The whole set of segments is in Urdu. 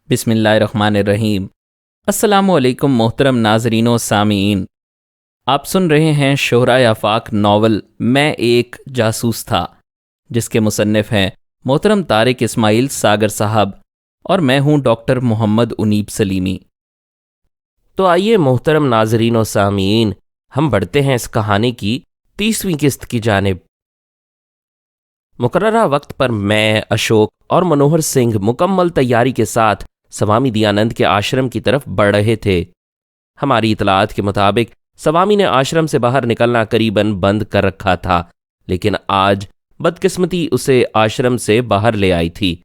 بسم اللہ الرحمن الرحیم۔ السلام علیکم محترم ناظرین و سامعین، آپ سن رہے ہیں شہرۂ آفاق ناول میں ایک جاسوس تھا، جس کے مصنف ہیں محترم طارق اسماعیل ساگر صاحب اور میں ہوں ڈاکٹر محمد انیب سلیمی۔ تو آئیے محترم ناظرین و سامعین، ہم بڑھتے ہیں اس کہانی کی 30ویں قسط کی جانب۔ مقررہ وقت پر میں، اشوک اور منوہر سنگھ مکمل تیاری کے ساتھ سوامی دیانند کے آشرم کی طرف بڑھ رہے تھے۔ ہماری اطلاعات کے مطابق سوامی نے آشرم سے باہر نکلنا قریباً بند کر رکھا تھا، لیکن آج بدقسمتی اسے آشرم سے باہر لے آئی تھی۔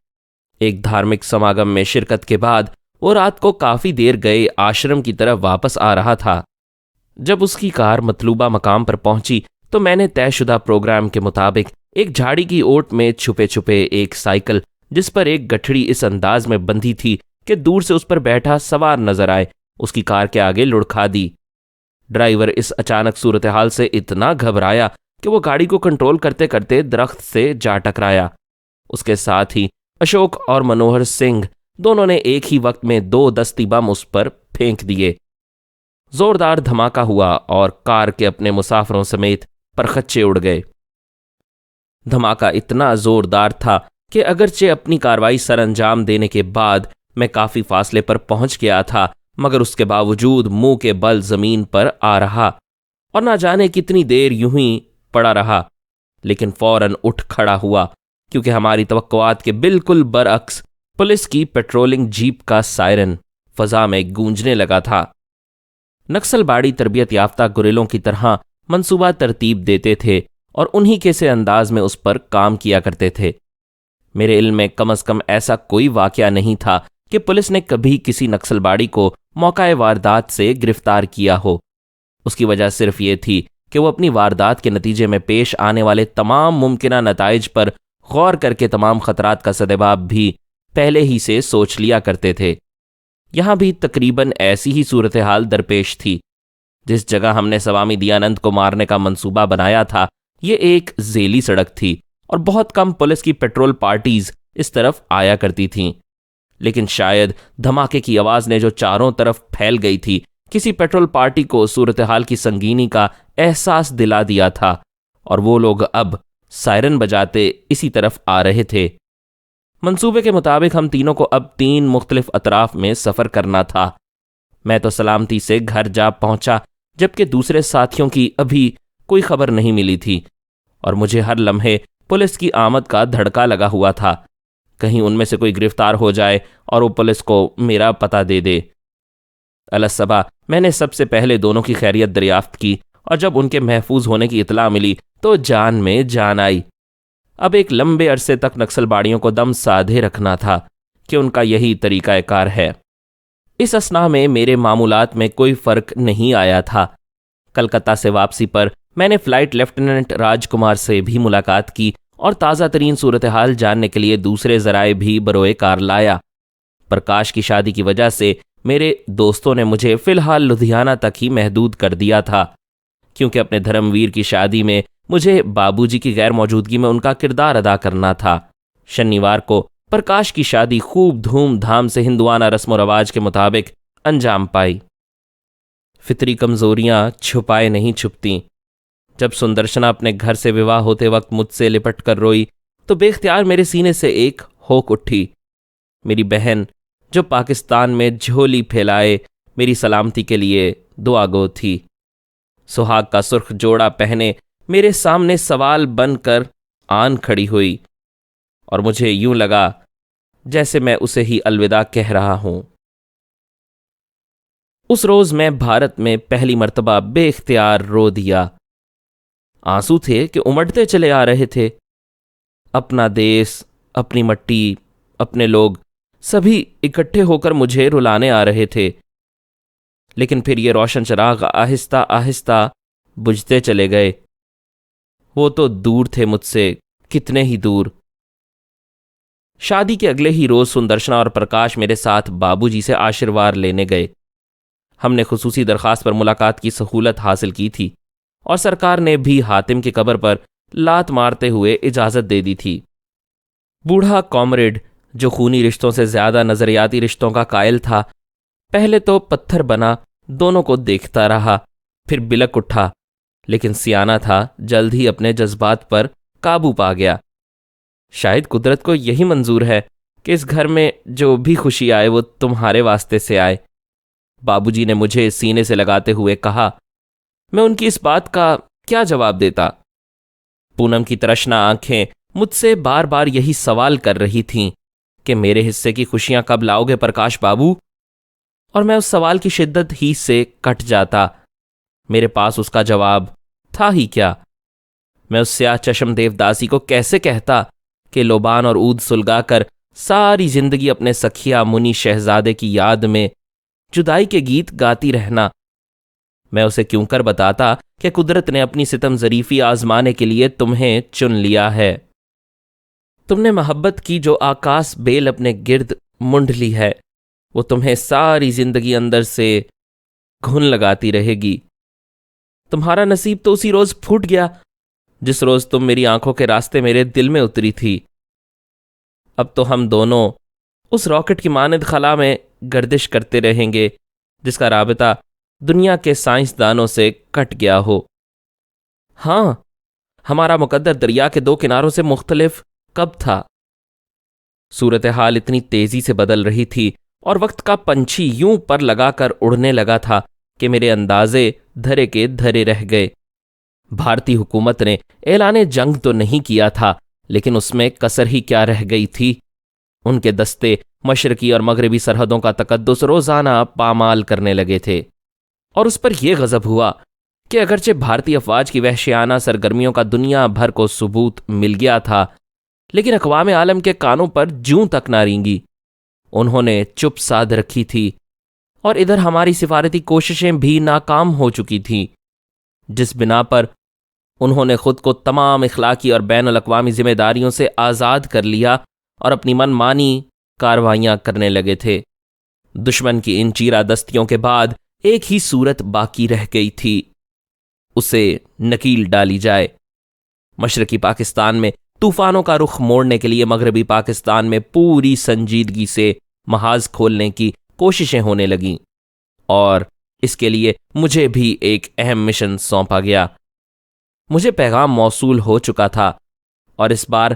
ایک دھارمک سماگم میں شرکت کے بعد وہ رات کو کافی دیر گئے آشرم کی طرف واپس آ رہا تھا۔ جب اس کی کار مطلوبہ مقام پر پہنچی تو میں نے طے شدہ پروگرام کے مطابق ایک جھاڑی کی اوٹ میں چھپے چھپے ایک سائیکل، جس پر ایک گٹھڑی اس انداز میں بندھی تھی کہ دور سے اس پر بیٹھا سوار نظر آئے، اس کی کار کے آگے لڑکھا دی۔ ڈرائیور اس اچانک صورتحال سے اتنا گھبرایا کہ وہ گاڑی کو کنٹرول کرتے کرتے درخت سے جا ٹکرایا۔ اس کے ساتھ ہی اشوک اور منوہر سنگھ دونوں نے ایک ہی وقت میں 2 دستی بم اس پر پھینک دیے۔ زوردار دھماکہ ہوا اور کار کے اپنے مسافروں سمیت پرخچے اڑ گئے۔ دھماکہ اتنا زوردار تھا کہ اگرچہ اپنی کارروائی سر انجام دینے کے بعد میں کافی فاصلے پر پہنچ گیا تھا، مگر اس کے باوجود منہ کے بل زمین پر آ رہا اور نہ جانے کتنی دیر یوں ہی پڑا رہا، لیکن فوراً اٹھ کھڑا ہوا کیونکہ ہماری توقعات کے بالکل برعکس پولیس کی پیٹرولنگ جیپ کا سائرن فضا میں گونجنے لگا تھا۔ نکسل باڑی تربیت یافتہ گوریلوں کی طرح منصوبہ ترتیب دیتے تھے اور انہی کے سے انداز میں اس پر کام کیا کرتے تھے۔ میرے علم میں کم از کم ایسا کوئی واقعہ نہیں تھا کہ پولیس نے کبھی کسی نکسل باڑی کو موقع واردات سے گرفتار کیا ہو۔ اس کی وجہ صرف یہ تھی کہ وہ اپنی واردات کے نتیجے میں پیش آنے والے تمام ممکنہ نتائج پر غور کر کے تمام خطرات کا سدباب بھی پہلے ہی سے سوچ لیا کرتے تھے۔ یہاں بھی تقریباً ایسی ہی صورتحال درپیش تھی۔ جس جگہ ہم نے سوامی دیانند کو مارنے کا منصوبہ بنایا تھا، یہ ایک ذیلی سڑک تھی اور بہت کم پولیس کی پیٹرول پارٹیز اس طرف آیا کرتی تھیں، لیکن شاید دھماکے کی آواز نے جو چاروں طرف پھیل گئی تھی کسی پیٹرول پارٹی کو صورتحال کی سنگینی کا احساس دلا دیا تھا، اور وہ لوگ اب سائرن بجاتے اسی طرف آ رہے تھے۔ منصوبے کے مطابق ہم تینوں کو اب 3 مختلف اطراف میں سفر کرنا تھا۔ میں تو سلامتی سے گھر جا پہنچا، جبکہ دوسرے ساتھیوں کی ابھی کوئی خبر نہیں ملی تھی، اور مجھے ہر لمحے پولیس کی آمد کا دھڑکا لگا ہوا تھا، کہیں ان میں سے کوئی گرفتار ہو جائے اور وہ پولیس کو میرا پتہ دے دے۔ الصبح میں نے سب سے پہلے دونوں کی خیریت دریافت کی، اور جب ان کے محفوظ ہونے کی اطلاع ملی تو جان میں جان آئی۔ اب ایک لمبے عرصے تک نکسل باڑیوں کو دم سادھے رکھنا تھا کہ ان کا یہی طریقہ کار ہے۔ اس اثناء میں میرے معمولات میں کوئی فرق نہیں آیا تھا۔ کلکتہ سے واپسی پر میں نے فلائٹ لیفٹیننٹ راج کمار سے بھی ملاقات کی اور تازہ ترین صورتحال جاننے کے لیے دوسرے ذرائع بھی بروئے کار لایا۔ پرکاش کی شادی کی وجہ سے میرے دوستوں نے مجھے فی الحال لدھیانہ تک ہی محدود کر دیا تھا، کیونکہ اپنے دھرم ویر کی شادی میں مجھے بابو جی کی غیر موجودگی میں ان کا کردار ادا کرنا تھا۔ شنیوار کو پرکاش کی شادی خوب دھوم دھام سے ہندوانہ رسم و رواج کے مطابق انجام پائی۔ فطری کمزوریاں چھپائے نہیں چھپتیں۔ جب سندرشنا اپنے گھر سے وواہ ہوتے وقت مجھ سے لپٹ کر روئی تو بے اختیار میرے سینے سے ایک ہوک اٹھی۔ میری بہن جو پاکستان میں جھولی پھیلائے میری سلامتی کے لیے دعا گو تھی، سہاگ کا سرخ جوڑا پہنے میرے سامنے سوال بن کر آن کھڑی ہوئی، اور مجھے یوں لگا جیسے میں اسے ہی الوداع کہہ رہا ہوں۔ اس روز میں بھارت میں پہلی مرتبہ بے اختیار رو دیا۔ آنسو تھے کہ امڑتے چلے آ رہے تھے۔ اپنا دیس، اپنی مٹی، اپنے لوگ سبھی اکٹھے ہو کر مجھے رلانے آ رہے تھے، لیکن پھر یہ روشن چراغ آہستہ آہستہ بجھتے چلے گئے۔ وہ تو دور تھے مجھ سے، کتنے ہی دور۔ شادی کے اگلے ہی روز سندرشنا اور پرکاش میرے ساتھ بابو جی سے آشرواد لینے گئے۔ ہم نے خصوصی درخواست پر ملاقات کی سہولت حاصل کی تھی، اور سرکار نے بھی حاتم کی قبر پر لات مارتے ہوئے اجازت دے دی تھی۔ بوڑھا کامریڈ جو خونی رشتوں سے زیادہ نظریاتی رشتوں کا قائل تھا، پہلے تو پتھر بنا دونوں کو دیکھتا رہا، پھر بلک اٹھا، لیکن سیانہ تھا، جلد ہی اپنے جذبات پر قابو پا گیا۔ شاید قدرت کو یہی منظور ہے کہ اس گھر میں جو بھی خوشی آئے وہ تمہارے واسطے سے آئے، بابو جی نے مجھے سینے سے لگاتے ہوئے کہا۔ میں ان کی اس بات کا کیا جواب دیتا؟ پونم کی ترشنا آنکھیں مجھ سے بار بار یہی سوال کر رہی تھیں کہ میرے حصے کی خوشیاں کب لاؤ گے پرکاش بابو؟ اور میں اس سوال کی شدت ہی سے کٹ جاتا۔ میرے پاس اس کا جواب تھا ہی کیا؟ میں اس سیاہ چشم دیوداسی کو کیسے کہتا کہ لوبان اور عود سلگا کر ساری زندگی اپنے سکھیا منی شہزادے کی یاد میں جدائی کے گیت گاتی رہنا؟ میں اسے کیوں کر بتاتا کہ قدرت نے اپنی ستم ظریفی آزمانے کے لیے تمہیں چن لیا ہے۔ تم نے محبت کی جو آکاس بیل اپنے گرد منڈ لی ہے، وہ تمہیں ساری زندگی اندر سے گھن لگاتی رہے گی۔ تمہارا نصیب تو اسی روز پھوٹ گیا جس روز تم میری آنکھوں کے راستے میرے دل میں اتری تھی۔ اب تو ہم دونوں اس راکٹ کی مانند خلا میں گردش کرتے رہیں گے جس کا رابطہ دنیا کے سائنسدانوں سے کٹ گیا ہو۔ ہاں، ہمارا مقدر دریا کے دو کناروں سے مختلف کب تھا؟ صورتحال اتنی تیزی سے بدل رہی تھی اور وقت کا پنچھی یوں پر لگا کر اڑنے لگا تھا کہ میرے اندازے دھرے کے دھرے رہ گئے۔ بھارتی حکومت نے اعلان جنگ تو نہیں کیا تھا، لیکن اس میں کسر ہی کیا رہ گئی تھی؟ ان کے دستے مشرقی اور مغربی سرحدوں کا تقدس روزانہ پامال کرنے لگے تھے، اور اس پر یہ غضب ہوا کہ اگرچہ بھارتی افواج کی وحشیانہ سرگرمیوں کا دنیا بھر کو ثبوت مل گیا تھا، لیکن اقوام عالم کے کانوں پر جوں تک نہ رینگی۔ انہوں نے چپ سادھ رکھی تھی، اور ادھر ہماری سفارتی کوششیں بھی ناکام ہو چکی تھیں، جس بنا پر انہوں نے خود کو تمام اخلاقی اور بین الاقوامی ذمہ داریوں سے آزاد کر لیا اور اپنی من مانی کارروائیاں کرنے لگے تھے۔ دشمن کی ان چیرہ دستیوں کے بعد ایک ہی صورت باقی رہ گئی تھی، اسے نکیل ڈالی جائے۔ مشرقی پاکستان میں طوفانوں کا رخ موڑنے کے لیے مغربی پاکستان میں پوری سنجیدگی سے محاذ کھولنے کی کوششیں ہونے لگیں، اور اس کے لیے مجھے بھی ایک اہم مشن سونپا گیا۔ مجھے پیغام موصول ہو چکا تھا، اور اس بار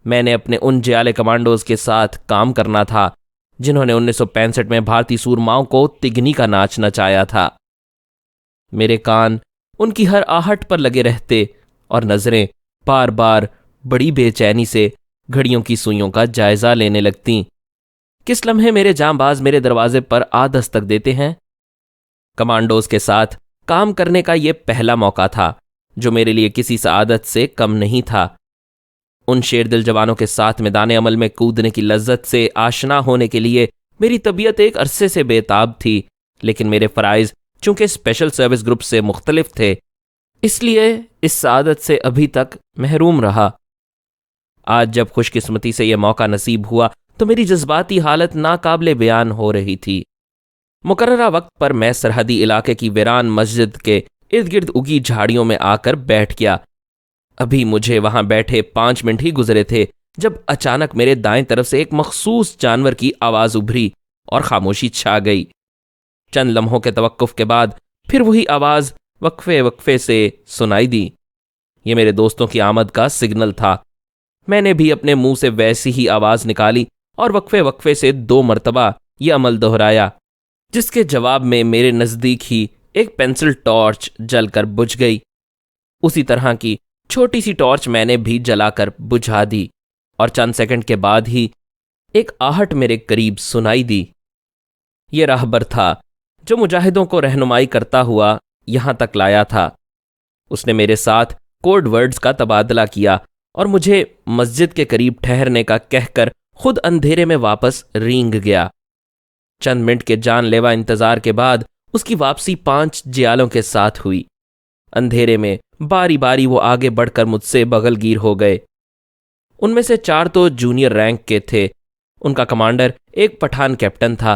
میں نے اپنے ان جیالے کمانڈوز کے ساتھ کام کرنا تھا جنہوں نے 1965 میں بھارتی سورماؤں کو تگنی کا ناچ نچایا تھا۔ میرے کان ان کی ہر آہٹ پر لگے رہتے اور نظریں بار بار بڑی بے چینی سے گھڑیوں کی سوئیوں کا جائزہ لینے لگتیں۔ کس لمحے میرے جانباز میرے دروازے پر آ دستک دیتے ہیں؟ کمانڈوز کے ساتھ کام کرنے کا یہ پہلا موقع تھا جو میرے لیے کسی سعادت سے کم نہیں تھا۔ ان شیر دل جوانوں کے ساتھ میدان عمل میں کودنے کی لذت سے آشنا ہونے کے لیے میری طبیعت ایک عرصے سے بے تاب تھی، لیکن میرے فرائض چونکہ اسپیشل سروس گروپ سے مختلف تھے، اس لیے اس سعادت سے ابھی تک محروم رہا۔ آج جب خوش قسمتی سے یہ موقع نصیب ہوا تو میری جذباتی حالت ناقابل بیان ہو رہی تھی۔ مقررہ وقت پر میں سرحدی علاقے کی ویران مسجد کے ارد گرد اگی جھاڑیوں میں آ کر بیٹھ گیا۔ ابھی مجھے وہاں بیٹھے 5 منٹ ہی گزرے تھے جب اچانک میرے دائیں طرف سے ایک مخصوص جانور کی آواز ابھری اور خاموشی چھا گئی۔ چند لمحوں کے توقف کے بعد پھر وہی آواز وقفے وقفے سے سنائی دی۔ یہ میرے دوستوں کی آمد کا سگنل تھا۔ میں نے بھی اپنے منہ سے ویسی ہی آواز نکالی اور وقفے وقفے سے 2 مرتبہ یہ عمل دہرایا، جس کے جواب میں میرے نزدیک ہی ایک پینسل ٹارچ جل کر بجھ گئی۔ اسی طرح کی چھوٹی سی ٹارچ میں نے بھی جلا کر بجھا دی، اور چند سیکنڈ کے بعد ہی ایک آہٹ میرے قریب سنائی دی۔ یہ راہبر تھا جو مجاہدوں کو رہنمائی کرتا ہوا یہاں تک لایا تھا۔ اس نے میرے ساتھ کوڈ ورڈز کا تبادلہ کیا اور مجھے مسجد کے قریب ٹھہرنے کا کہہ کر خود اندھیرے میں واپس رینگ گیا۔ چند منٹ کے جان لیوا انتظار کے بعد اس کی واپسی 5 جیالوں کے ساتھ ہوئی۔ اندھیرے میں باری باری وہ آگے بڑھ کر مجھ سے بغل گیر ہو گئے۔ ان میں سے 4 تو جونیئر رینک کے تھے، ان کا کمانڈر ایک پٹھان کیپٹن تھا۔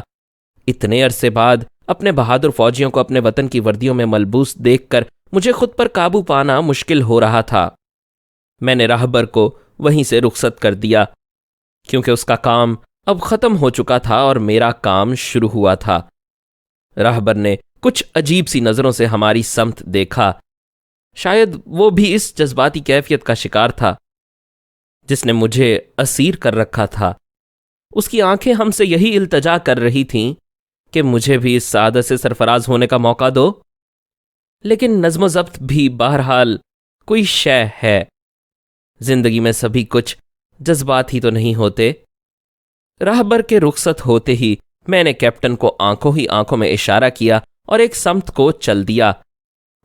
اتنے عرصے بعد اپنے بہادر فوجیوں کو اپنے وطن کی وردیوں میں ملبوس دیکھ کر مجھے خود پر قابو پانا مشکل ہو رہا تھا۔ میں نے راہبر کو وہیں سے رخصت کر دیا، کیونکہ اس کا کام اب ختم ہو چکا تھا اور میرا کام شروع ہوا تھا۔ راہبر نے کچھ عجیب سی نظروں سے ہماری سمت دیکھا۔ شاید وہ بھی اس جذباتی کیفیت کا شکار تھا جس نے مجھے اسیر کر رکھا تھا۔ اس کی آنکھیں ہم سے یہی التجا کر رہی تھیں کہ مجھے بھی اس سعادت سے سرفراز ہونے کا موقع دو، لیکن نظم و ضبط بھی بہرحال کوئی شے ہے۔ زندگی میں سبھی کچھ جذبات ہی تو نہیں ہوتے۔ راہبر کے رخصت ہوتے ہی میں نے کیپٹن کو آنکھوں ہی آنکھوں میں اشارہ کیا اور ایک سمت کو چل دیا۔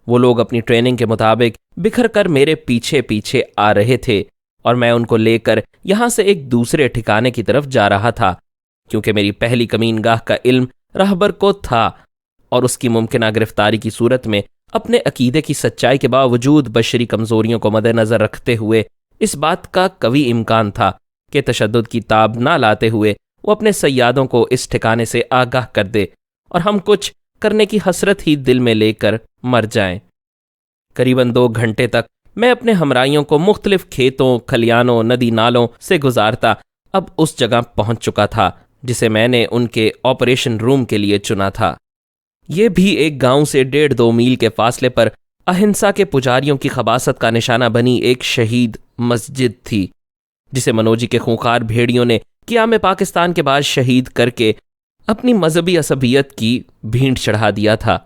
وہ لوگ اپنی ٹریننگ کے مطابق بکھر کر میرے پیچھے پیچھے آ رہے تھے اور میں ان کو لے کر یہاں سے ایک دوسرے ٹھکانے کی طرف جا رہا تھا، کیونکہ میری پہلی کمین گاہ کا علم راہبر کو تھا اور اس کی ممکنہ گرفتاری کی صورت میں اپنے عقیدے کی سچائی کے باوجود بشری کمزوریوں کو مد نظر رکھتے ہوئے اس بات کا قوی امکان تھا کہ تشدد کی تاب نہ لاتے ہوئے وہ اپنے صیادوں کو اس ٹھکانے سے آگاہ کر دے اور ہم کچھ کرنے کی حسرت ہی دل میں لے کر مر جائیں۔ قریباً 2 گھنٹے تک میں اپنے ہمراہیوں کو مختلف کھیتوں، کھلیانوں، ندی نالوں سے گزارتا اب اس جگہ پہنچ چکا تھا جسے میں نے ان کے آپریشن روم کے لیے چنا تھا۔ یہ بھی ایک گاؤں سے 1.5-2 میل کے فاصلے پر اہنسا کے پجاریوں کی خباثت کا نشانہ بنی ایک شہید مسجد تھی، جسے منوجی کے خونخوار بھیڑیوں نے قیام پاکستان کے بعد شہید کر کے اپنی مذہبی عصبیت کی بھینٹ چڑھا دیا تھا۔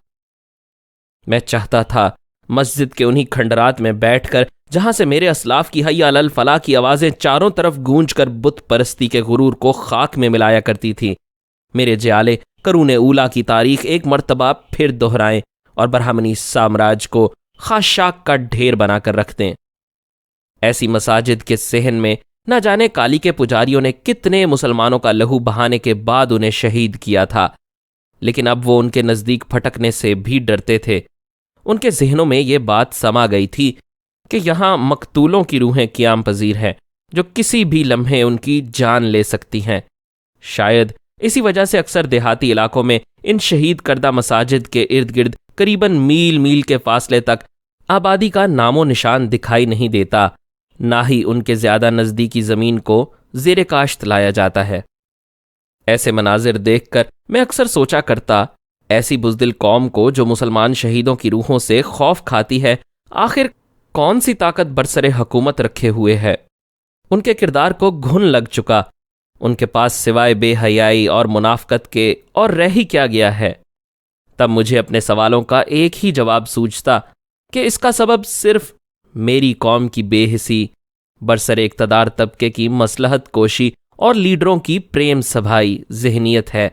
میں چاہتا تھا مسجد کے انہی کھنڈرات میں بیٹھ کر جہاں سے میرے اسلاف کی حی علی الفلاح کی آوازیں چاروں طرف گونج کر بت پرستی کے غرور کو خاک میں ملایا کرتی تھی، میرے جیالے قرون اولا کی تاریخ ایک مرتبہ پھر دہرائیں اور برہمنی سامراج کو خاشاک کا ڈھیر بنا کر رکھ دیں۔ ایسی مساجد کے صحن میں نہ جانے کالی کے پجاریوں نے کتنے مسلمانوں کا لہو بہانے کے بعد انہیں شہید کیا تھا، لیکن اب وہ ان کے نزدیک پھٹکنے سے بھی ڈرتے تھے۔ ان کے ذہنوں میں یہ بات سما گئی تھی کہ یہاں مقتولوں کی روحیں قیام پذیر ہیں جو کسی بھی لمحے ان کی جان لے سکتی ہیں۔ شاید اسی وجہ سے اکثر دیہاتی علاقوں میں ان شہید کردہ مساجد کے ارد گرد قریباً میل میل کے فاصلے تک آبادی کا نام و نشان دکھائی نہیں دیتا، نہ ہی ان کے زیادہ نزدیکی زمین کو زیر کاشت لایا جاتا ہے۔ ایسے مناظر دیکھ کر میں اکثر سوچا کرتا، ایسی بزدل قوم کو جو مسلمان شہیدوں کی روحوں سے خوف کھاتی ہے، آخر کون سی طاقت برسر حکومت رکھے ہوئے ہے؟ ان کے کردار کو گھن لگ چکا، ان کے پاس سوائے بے حیائی اور منافقت کے اور رہ ہی کیا گیا ہے؟ تب مجھے اپنے سوالوں کا ایک ہی جواب سوچتا کہ اس کا سبب صرف میری قوم کی بے حسی، برسر اقتدار طبقے کی مصلحت کوشی اور لیڈروں کی پریم سبھائی ذہنیت ہے۔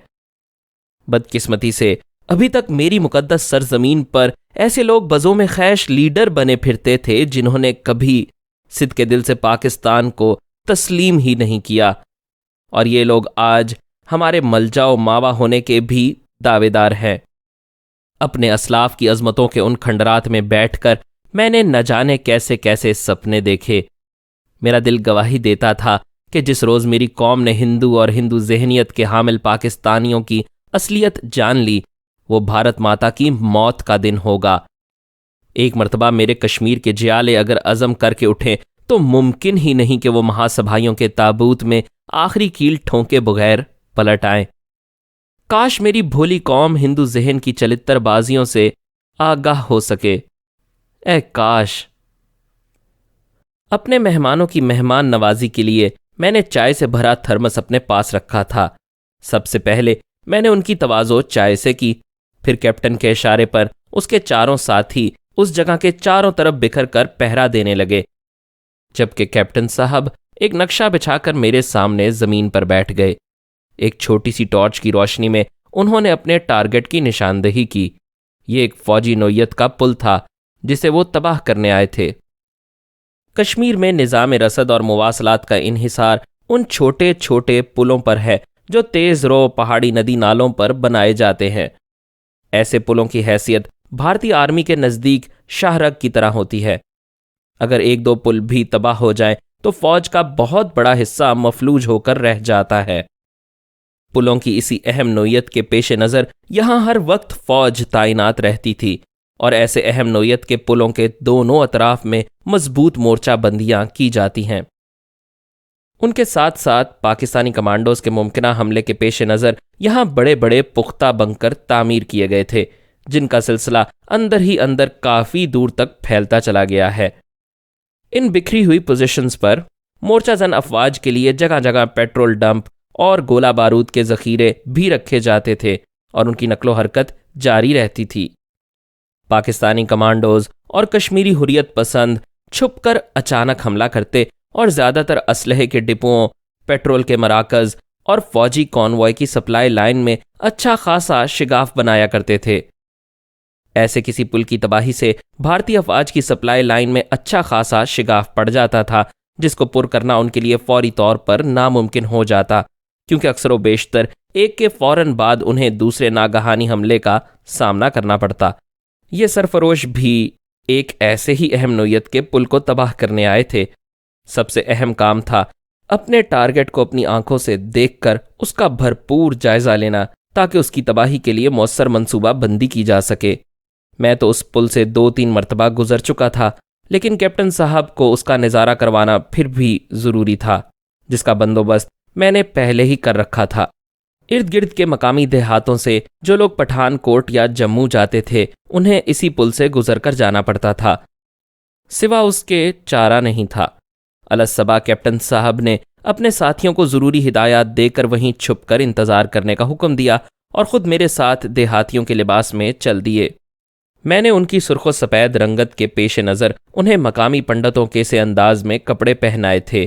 بدقسمتی سے ابھی تک میری مقدس سرزمین پر ایسے لوگ بزوں میں خیش لیڈر بنے پھرتے تھے جنہوں نے کبھی صدق دل سے پاکستان کو تسلیم ہی نہیں کیا، اور یہ لوگ آج ہمارے ملجا و ماوا ہونے کے بھی دعوے دار ہیں۔ اپنے اسلاف کی عظمتوں کے ان کھنڈرات میں بیٹھ کر میں نے نہ جانے کیسے کیسے سپنے دیکھے۔ میرا دل گواہی دیتا تھا کہ جس روز میری قوم نے ہندو اور ہندو ذہنیت کے حامل پاکستانیوں کی اصلیت جان لی، وہ بھارت ماتا کی موت کا دن ہوگا۔ ایک مرتبہ میرے کشمیر کے جیالے اگر عزم کر کے اٹھیں تو ممکن ہی نہیں کہ وہ مہاسبھائیوں کے تابوت میں آخری کیل ٹھونکے بغیر پلٹ آئیں۔ کاش میری بھولی قوم ہندو ذہن کی چلتر بازیوں سے آگاہ ہو سکے، اے کاش۔ اپنے مہمانوں کی مہمان نوازی کے لیے میں نے چائے سے بھرا تھرمس اپنے پاس رکھا تھا۔ سب سے پہلے میں نے ان کی تواضع چائے سے کی، پھر کیپٹن کے اشارے پر اس کے چاروں ساتھی اس جگہ کے چاروں طرف بکھر کر پہرا دینے لگے، جبکہ کیپٹن صاحب ایک نقشہ بچھا کر میرے سامنے زمین پر بیٹھ گئے۔ ایک چھوٹی سی ٹارچ کی روشنی میں انہوں نے اپنے ٹارگٹ کی نشاندہی کی۔ یہ ایک فوجی نوعیت کا پل تھا جسے وہ تباہ کرنے آئے تھے۔ کشمیر میں نظام رسد اور مواصلات کا انحصار ان چھوٹے چھوٹے پلوں پر ہے جو تیز رو پہاڑی ندی نالوں پر بنائے جاتے ہیں۔ ایسے پلوں کی حیثیت بھارتی آرمی کے نزدیک شاہرگ کی طرح ہوتی ہے۔ اگر 1-2 پل بھی تباہ ہو جائیں تو فوج کا بہت بڑا حصہ مفلوج ہو کر رہ جاتا ہے۔ پلوں کی اسی اہم نوعیت کے پیش نظر یہاں ہر وقت فوج تعینات رہتی تھی، اور ایسے اہم نوعیت کے پلوں کے دونوں اطراف میں مضبوط مورچہ بندیاں کی جاتی ہیں۔ ان کے ساتھ ساتھ پاکستانی کمانڈوز کے ممکنہ حملے کے پیش نظر یہاں بڑے بڑے پختہ بنکر تعمیر کیے گئے تھے، جن کا سلسلہ اندر ہی اندر کافی دور تک پھیلتا چلا گیا ہے۔ ان بکھری ہوئی پوزیشنز پر مورچہ زن افواج کے لیے جگہ جگہ پیٹرول ڈمپ اور گولہ بارود کے ذخیرے بھی رکھے جاتے تھے اور ان کی نقل و حرکت جاری رہتی تھی۔ پاکستانی کمانڈوز اور کشمیری حریت پسند چھپ کر اچانک حملہ کرتے اور زیادہ تر اسلحے کے ڈپوؤں، پیٹرول کے مراکز اور فوجی کانوائے کی سپلائی لائن میں اچھا خاصا شگاف بنایا کرتے تھے۔ ایسے کسی پل کی تباہی سے بھارتی افواج کی سپلائی لائن میں اچھا خاصا شگاف پڑ جاتا تھا، جس کو پر کرنا ان کے لیے فوری طور پر ناممکن ہو جاتا، کیونکہ اکثر و بیشتر ایک کے فوراً بعد انہیں دوسرے ناگہانی حملے کا سامنا کرنا پڑتا۔ یہ سرفروش بھی ایک ایسے ہی اہم نوعیت کے پل کو تباہ کرنے آئے تھے۔ سب سے اہم کام تھا اپنے ٹارگٹ کو اپنی آنکھوں سے دیکھ کر اس کا بھرپور جائزہ لینا، تاکہ اس کی تباہی کے لیے مؤثر منصوبہ بندی کی جا سکے۔ میں تو اس پل سے 2-3 مرتبہ گزر چکا تھا، لیکن کیپٹن صاحب کو اس کا نظارہ کروانا پھر بھی ضروری تھا، جس کا بندوبست میں نے پہلے ہی کر رکھا تھا۔ ارد گرد کے مقامی دیہاتوں سے جو لوگ پٹھان کوٹ یا جموں جاتے تھے، انہیں اسی پل سے گزر کر جانا پڑتا تھا۔ سوا اس کے چارہ نہیں تھا۔ الصبح کیپٹن صاحب نے اپنے ساتھیوں کو ضروری ہدایات دے کر وہیں چھپ کر انتظار کرنے کا حکم دیا اور خود میرے ساتھ دیہاتیوں کے لباس میں چل دیے۔ میں نے ان کی سرخ و سفید رنگت کے پیش نظر انہیں مقامی پنڈتوں کے سے انداز میں کپڑے پہنائے تھے۔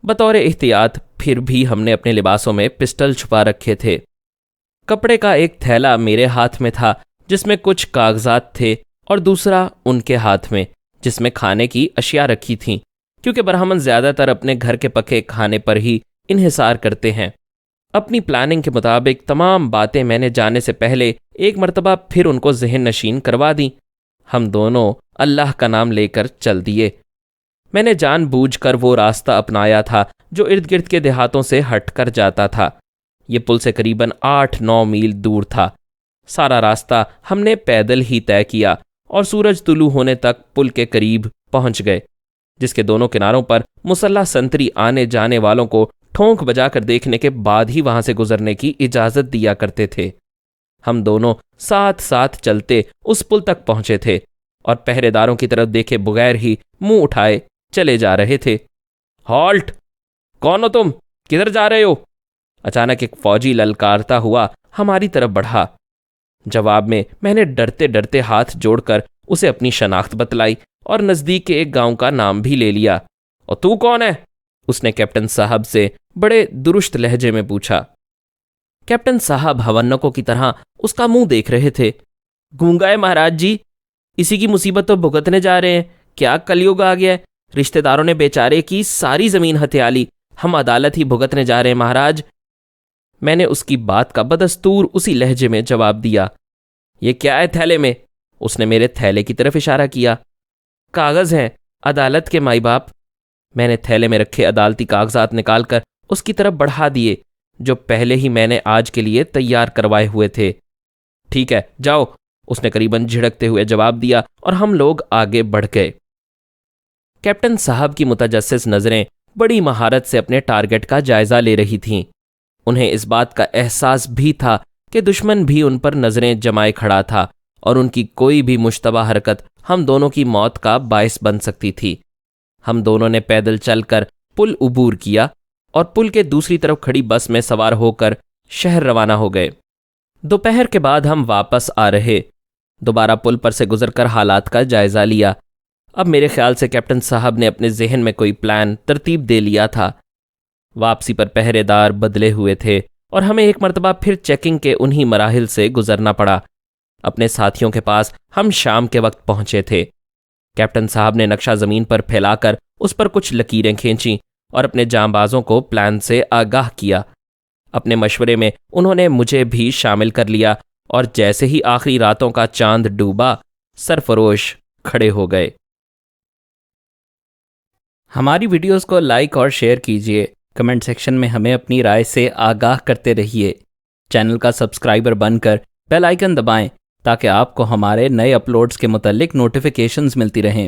بطور احتیاط پھر بھی ہم نے اپنے لباسوں میں پسٹل چھپا رکھے تھے۔ کپڑے کا ایک تھیلا میرے ہاتھ میں تھا جس میں کچھ کاغذات تھے، اور دوسرا ان کے ہاتھ میں جس میں کھانے کی اشیاء رکھی تھیں، کیونکہ برہمن زیادہ تر اپنے گھر کے پکے کھانے پر ہی انحصار کرتے ہیں۔ اپنی پلاننگ کے مطابق تمام باتیں میں نے جانے سے پہلے ایک مرتبہ پھر ان کو ذہن نشین کروا دیں۔ ہم دونوں اللہ کا نام لے کر چل دیے۔ میں نے جان بوجھ کر وہ راستہ اپنایا تھا جو ارد گرد کے دیہاتوں سے ہٹ کر جاتا تھا۔ یہ پل سے قریباً 8-9 میل دور تھا۔ سارا راستہ ہم نے پیدل ہی طے کیا اور سورج طلوع ہونے تک پل کے قریب پہنچ گئے، جس کے دونوں کناروں پر مسلح سنتری آنے جانے والوں کو ٹھونک بجا کر دیکھنے کے بعد ہی وہاں سے گزرنے کی اجازت دیا کرتے تھے۔ ہم دونوں ساتھ ساتھ چلتے اس پل تک پہنچے تھے اور پہرے داروں کی طرف دیکھے بغیر ہی منہ اٹھائے چلے جا رہے تھے۔ ہالٹ! کون ہو تم؟ کدھر جا رہے ہو؟ اچانک ایک فوجی للکارتا ہوا ہماری طرف بڑھا۔ جواب میں نے ڈرتے ڈرتے ہاتھ جوڑ کر اسے اپنی شناخت بتلائی اور نزدیک کے ایک گاؤں کا نام بھی لے لیا۔ اور تو کون ہے؟ اس نے کیپٹن صاحب سے بڑے درست لہجے میں پوچھا۔ کیپٹن صاحب ہونکوں کی طرح اس کا منہ دیکھ رہے تھے۔ گونگا ہے مہاراج جی، اسی کی مصیبت تو بھگتنے جا رہے ہیں۔ کیا کلیوگ آ گیا ہے؟ رشتہ داروں نے بیچارے کی ساری زمین ہتھیا لی، ہم عدالت ہی بھگتنے جا رہے ہیں مہاراج۔ میں نے اس کی بات کا بدستور اسی لہجے میں جواب دیا۔ یہ کیا ہے تھیلے میں؟ اس نے میرے تھیلے کی طرف اشارہ کیا۔ کاغذ ہیں، عدالت کے مائی باپ۔ میں نے تھیلے میں رکھے عدالتی کاغذات نکال کر اس کی طرف بڑھا دیے، جو پہلے ہی میں نے آج کے لیے تیار کروائے ہوئے تھے۔ ٹھیک ہے، جاؤ، اس نے قریباً جھڑکتے ہوئے جواب دیا اور ہم لوگ آگے بڑھ گئے۔ کیپٹن صاحب کی متجسس نظریں بڑی مہارت سے اپنے ٹارگٹ کا جائزہ لے رہی تھیں۔ انہیں اس بات کا احساس بھی تھا کہ دشمن بھی ان پر نظریں جمائے کھڑا تھا اور ان کی کوئی بھی مشتبہ حرکت ہم دونوں کی موت کا باعث بن سکتی تھی۔ ہم دونوں نے پیدل چل کر پل عبور کیا اور پل کے دوسری طرف کھڑی بس میں سوار ہو کر شہر روانہ ہو گئے۔ دوپہر کے بعد ہم واپس آ رہے، دوبارہ پل پر سے گزر کر حالات کا جائزہ لیا۔ اب میرے خیال سے کیپٹن صاحب نے اپنے ذہن میں کوئی پلان ترتیب دے لیا تھا۔ واپسی پر پہرے دار بدلے ہوئے تھے اور ہمیں ایک مرتبہ پھر چیکنگ کے انہی مراحل سے گزرنا پڑا۔ اپنے ساتھیوں کے پاس ہم شام کے وقت پہنچے تھے۔ کیپٹن صاحب نے نقشہ زمین پر پھیلا کر اس پر کچھ لکیریں کھینچیں اور اپنے جانبازوں کو پلان سے آگاہ کیا۔ اپنے مشورے میں انہوں نے مجھے بھی شامل کر لیا اور جیسے ہی آخری راتوں کا چاند ڈوبا، سرفروش کھڑے ہو گئے۔ ہماری ویڈیوز کو لائک اور شیئر کیجیے، کمنٹ سیکشن میں ہمیں اپنی رائے سے آگاہ کرتے رہیے۔ چینل کا سبسکرائبر بن کر بیل آئیکن دبائیں تاکہ آپ کو ہمارے نئے اپلوڈز کے متعلق نوٹیفیکیشنز ملتی رہیں۔